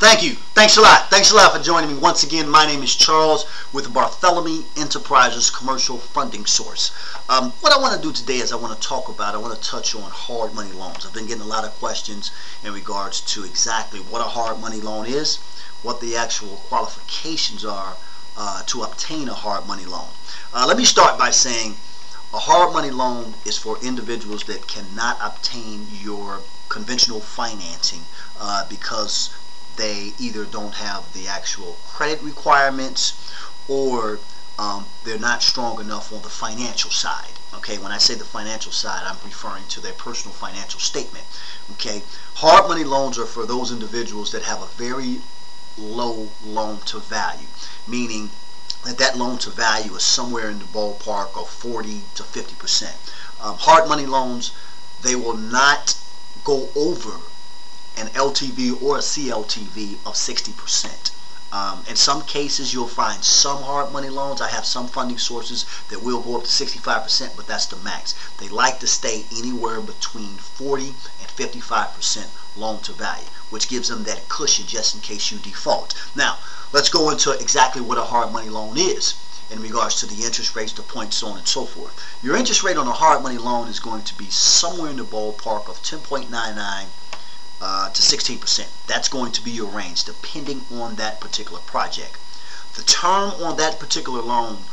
Thank you. Thanks a lot. Thanks a lot for joining me. Once again, my name is Charles with Bartholomew Enterprises Commercial Funding Source. What I want to do today is I want to touch on hard money loans. I've been getting a lot of questions in regards to exactly what a hard money loan is, what the actual qualifications are to obtain a hard money loan. Let me start by saying a hard money loan is for individuals that cannot obtain your conventional financing because they either don't have the actual credit requirements or they're not strong enough on the financial side. Okay, when I say the financial side, I'm referring to their personal financial statement. Okay, hard money loans are for those individuals that have a very low loan to value, meaning that loan to value is somewhere in the ballpark of 40 to 50%. Hard money loans, they will not go over an LTV or a CLTV of 60%. In some cases, you'll find some hard money loans. I have some funding sources that will go up to 65%, but that's the max. They like to stay anywhere between 40 and 55% loan to value, which gives them that cushion just in case you default. Now, let's go into exactly what a hard money loan is in regards to the interest rates, the points, so on and so forth. Your interest rate on a hard money loan is going to be somewhere in the ballpark of 10.99 to 16%. That's going to be your range depending on that particular project. The term on that particular loan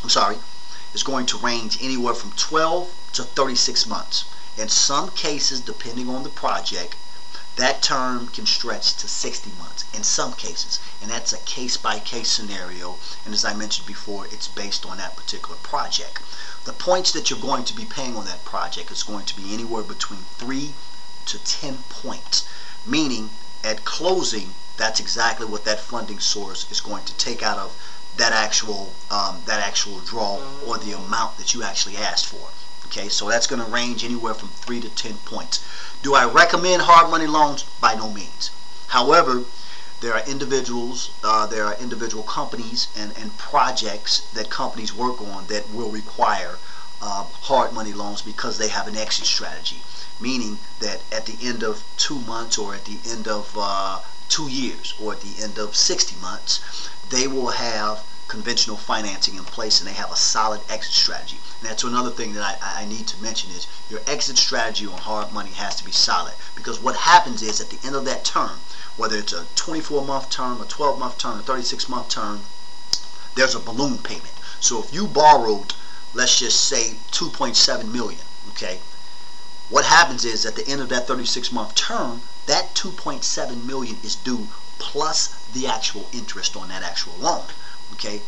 is going to range anywhere from 12 to 36 months. In some cases, depending on the project, that term can stretch to 60 months in some cases, and that's a case-by-case scenario, and as I mentioned before, it's based on that particular project. The points that you're going to be paying on that project is going to be anywhere between 3 to 10 points, meaning at closing, that's exactly what that funding source is going to take out of that actual draw or the amount that you actually asked for. Okay, so that's going to range anywhere from 3 to 10 points. Do I recommend hard money loans? By no means. However, there are individual companies and projects that companies work on that will require hard money loans because they have an exit strategy, meaning that at the end of 2 months or at the end of 2 years or at the end of 60 months, they will have conventional financing in place and they have a solid exit strategy. And that's another thing that I need to mention is your exit strategy on hard money has to be solid, because what happens is at the end of that term, whether it's a 24-month term, a 12-month term, a 36-month term, there's a balloon payment. So if you borrowed, let's just say $2.7 million, okay, what happens is at the end of that 36-month term, that $2.7 million is due plus the actual interest on that actual loan. Okay,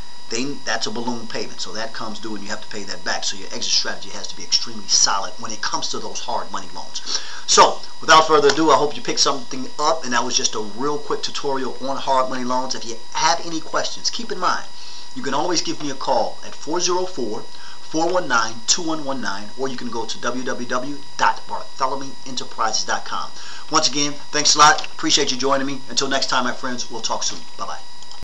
that's a balloon payment, so that comes due and you have to pay that back. So your exit strategy has to be extremely solid when it comes to those hard money loans. So without further ado, I hope you picked something up, and that was just a real quick tutorial on hard money loans. If you have any questions, keep in mind you can always give me a call at 404-419-2119, or you can go to www.bartholomewenterprises.com. Once again, thanks a lot. Appreciate you joining me. Until next time, my friends, we'll talk soon. Bye-bye.